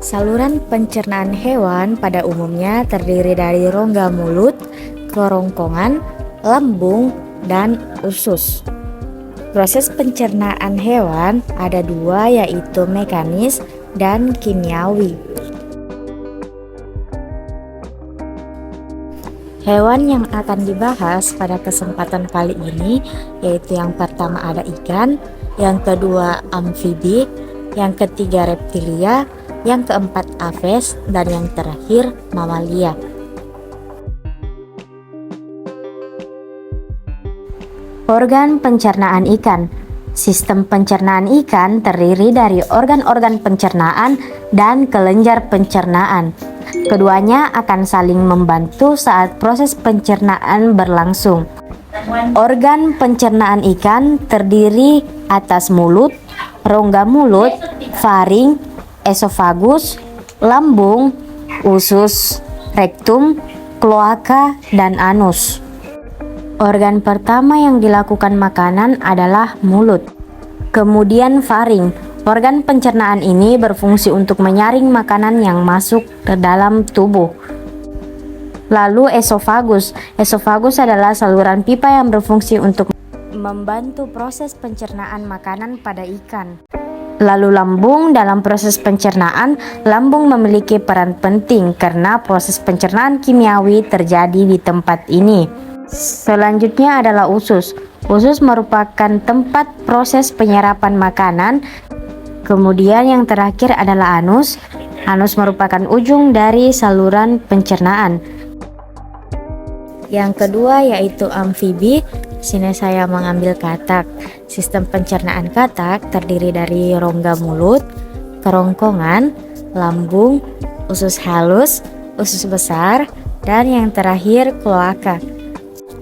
Saluran pencernaan hewan pada umumnya terdiri dari rongga mulut, kerongkongan, lambung, dan usus. Proses pencernaan hewan ada dua, yaitu mekanis dan kimiawi. Hewan yang akan dibahas pada kesempatan kali ini yaitu yang pertama ada ikan, yang kedua amfibi, yang ketiga reptilia, yang keempat aves, dan yang terakhir mamalia. Organ pencernaan ikan. Sistem pencernaan ikan terdiri dari organ-organ pencernaan dan kelenjar pencernaan. Keduanya akan saling membantu saat proses pencernaan berlangsung. Organ pencernaan ikan terdiri atas mulut, rongga mulut, faring, esofagus, lambung, usus, rektum, kloaka, dan anus. Organ pertama yang dilakukan makanan adalah mulut. Kemudian faring. Organ pencernaan ini berfungsi untuk menyaring makanan yang masuk ke dalam tubuh. Lalu esofagus. Esofagus adalah saluran pipa yang berfungsi untuk membantu proses pencernaan makanan pada ikan. Lalu lambung. Dalam proses pencernaan, lambung memiliki peran penting karena proses pencernaan kimiawi terjadi di tempat ini. Selanjutnya adalah usus. Usus merupakan tempat proses penyerapan makanan. Kemudian yang terakhir adalah anus. Anus merupakan ujung dari saluran pencernaan. Yang kedua yaitu amfibi. Sini saya mengambil katak. Sistem pencernaan katak terdiri dari rongga mulut, kerongkongan, lambung, usus halus, usus besar, dan yang terakhir kloaka.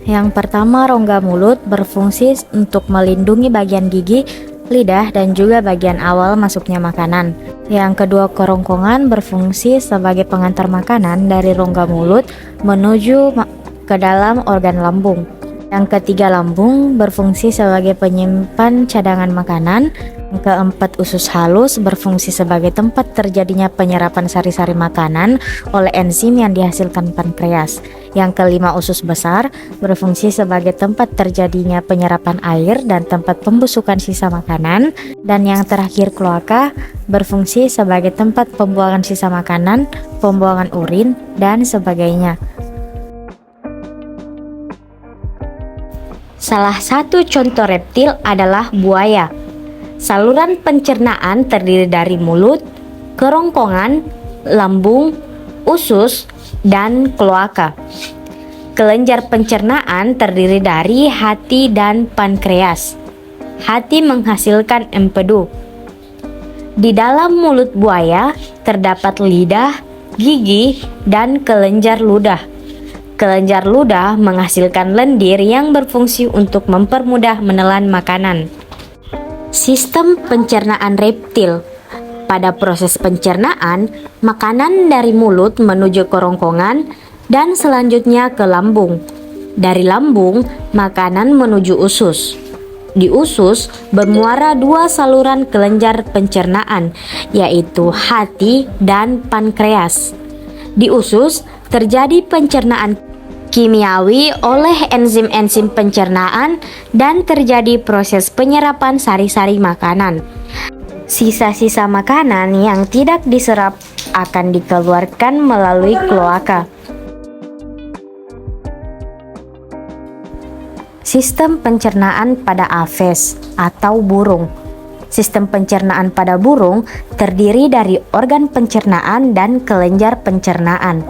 Yang pertama, rongga mulut berfungsi untuk melindungi bagian gigi, lidah, dan juga bagian awal masuknya makanan. Yang kedua, kerongkongan berfungsi sebagai pengantar makanan dari rongga mulut menuju ke dalam organ lambung. Yang ketiga, lambung berfungsi sebagai penyimpan cadangan makanan. Yang keempat, usus halus berfungsi sebagai tempat terjadinya penyerapan sari-sari makanan oleh enzim yang dihasilkan pankreas. Yang kelima, usus besar berfungsi sebagai tempat terjadinya penyerapan air dan tempat pembusukan sisa makanan. Dan yang terakhir, kloaka berfungsi sebagai tempat pembuangan sisa makanan, pembuangan urin, dan sebagainya. Salah satu contoh reptil adalah buaya. Saluran pencernaan terdiri dari mulut, kerongkongan, lambung, usus, dan kloaka. Kelenjar pencernaan terdiri dari hati dan pankreas. Hati menghasilkan empedu. Di dalam mulut buaya terdapat lidah, gigi, dan kelenjar ludah. Kelenjar ludah menghasilkan lendir yang berfungsi untuk mempermudah menelan makanan. Sistem pencernaan reptil. Pada proses pencernaan, makanan dari mulut menuju kerongkongan dan selanjutnya ke lambung. Dari lambung, makanan menuju usus. Di usus bermuara dua saluran kelenjar pencernaan, yaitu hati dan pankreas. Di usus terjadi pencernaan kimiawi oleh enzim-enzim pencernaan dan terjadi proses penyerapan sari-sari makanan. Sisa-sisa makanan yang tidak diserap akan dikeluarkan melalui kloaka. Sistem pencernaan pada aves atau burung. Sistem pencernaan pada burung terdiri dari organ pencernaan dan kelenjar pencernaan.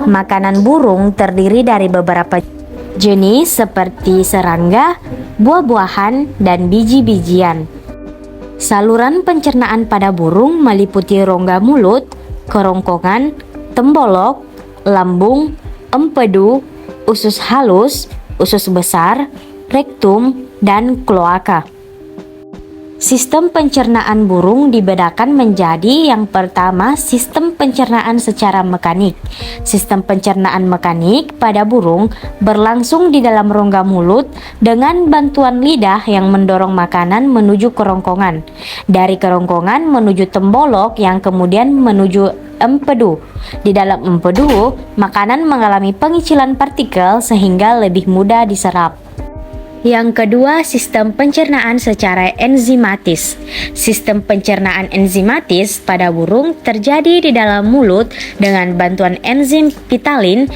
Makanan burung terdiri dari beberapa jenis seperti serangga, buah-buahan, dan biji-bijian. Saluran pencernaan pada burung meliputi rongga mulut, kerongkongan, tembolok, lambung, empedu, usus halus, usus besar, rektum, dan kloaka. Sistem pencernaan burung dibedakan menjadi yang pertama sistem pencernaan secara mekanik. Sistem pencernaan mekanik pada burung berlangsung di dalam rongga mulut dengan bantuan lidah yang mendorong makanan menuju kerongkongan. Dari kerongkongan menuju tembolok yang kemudian menuju empedu. Di dalam empedu, makanan mengalami pengicilan partikel sehingga lebih mudah diserap. Yang kedua, sistem pencernaan secara enzimatis. Sistem pencernaan enzimatis pada burung terjadi di dalam mulut dengan bantuan enzim pitalin,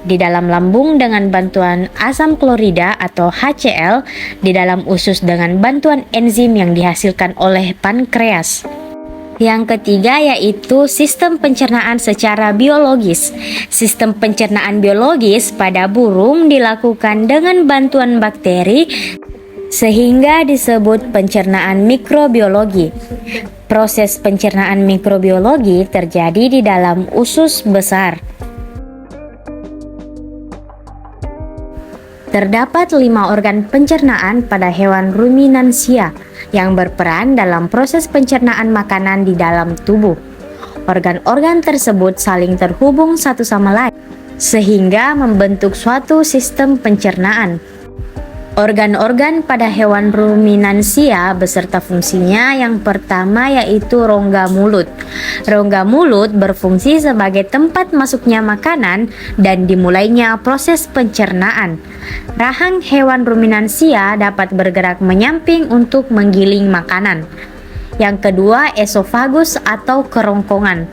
di dalam lambung dengan bantuan asam klorida atau HCl, di dalam usus dengan bantuan enzim yang dihasilkan oleh pankreas. Yang ketiga yaitu sistem pencernaan secara biologis. Sistem pencernaan biologis pada burung dilakukan dengan bantuan bakteri sehingga disebut pencernaan mikrobiologi. Proses pencernaan mikrobiologi terjadi di dalam usus besar. Terdapat 5 organ pencernaan pada hewan ruminansia yang berperan dalam proses pencernaan makanan di dalam tubuh. Organ-organ tersebut saling terhubung satu sama lain, sehingga membentuk suatu sistem pencernaan. Organ-organ pada hewan ruminansia beserta fungsinya yang pertama yaitu rongga mulut. Rongga mulut berfungsi sebagai tempat masuknya makanan dan dimulainya proses pencernaan. Rahang hewan ruminansia dapat bergerak menyamping untuk menggiling makanan. Yang kedua, esofagus atau kerongkongan.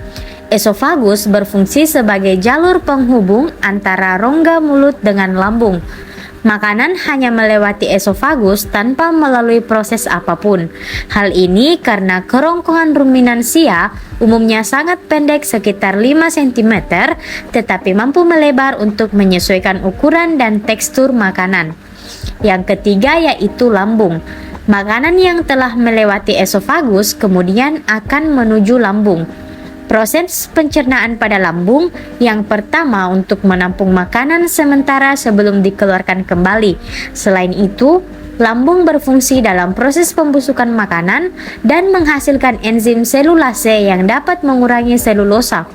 Esofagus berfungsi sebagai jalur penghubung antara rongga mulut dengan lambung. Makanan hanya melewati esofagus tanpa melalui proses apapun. Hal ini karena kerongkongan ruminansia umumnya sangat pendek sekitar 5 cm, tetapi mampu melebar untuk menyesuaikan ukuran dan tekstur makanan. Yang ketiga yaitu lambung. Makanan yang telah melewati esofagus kemudian akan menuju lambung. Proses pencernaan pada lambung yang pertama untuk menampung makanan sementara sebelum dikeluarkan kembali. Selain itu, lambung berfungsi dalam proses pembusukan makanan dan menghasilkan enzim selulase yang dapat mengurangi selulosa.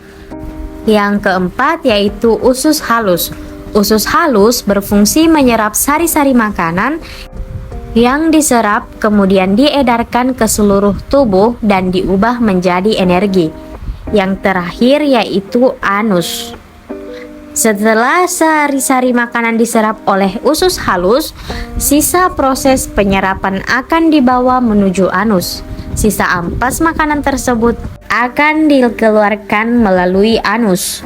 Yang keempat yaitu usus halus. Usus halus berfungsi menyerap sari-sari makanan yang diserap kemudian diedarkan ke seluruh tubuh dan diubah menjadi energi. Yang terakhir yaitu anus. Setelah sari-sari makanan diserap oleh usus halus, sisa proses penyerapan akan dibawa menuju anus. Sisa ampas makanan tersebut akan dikeluarkan melalui anus.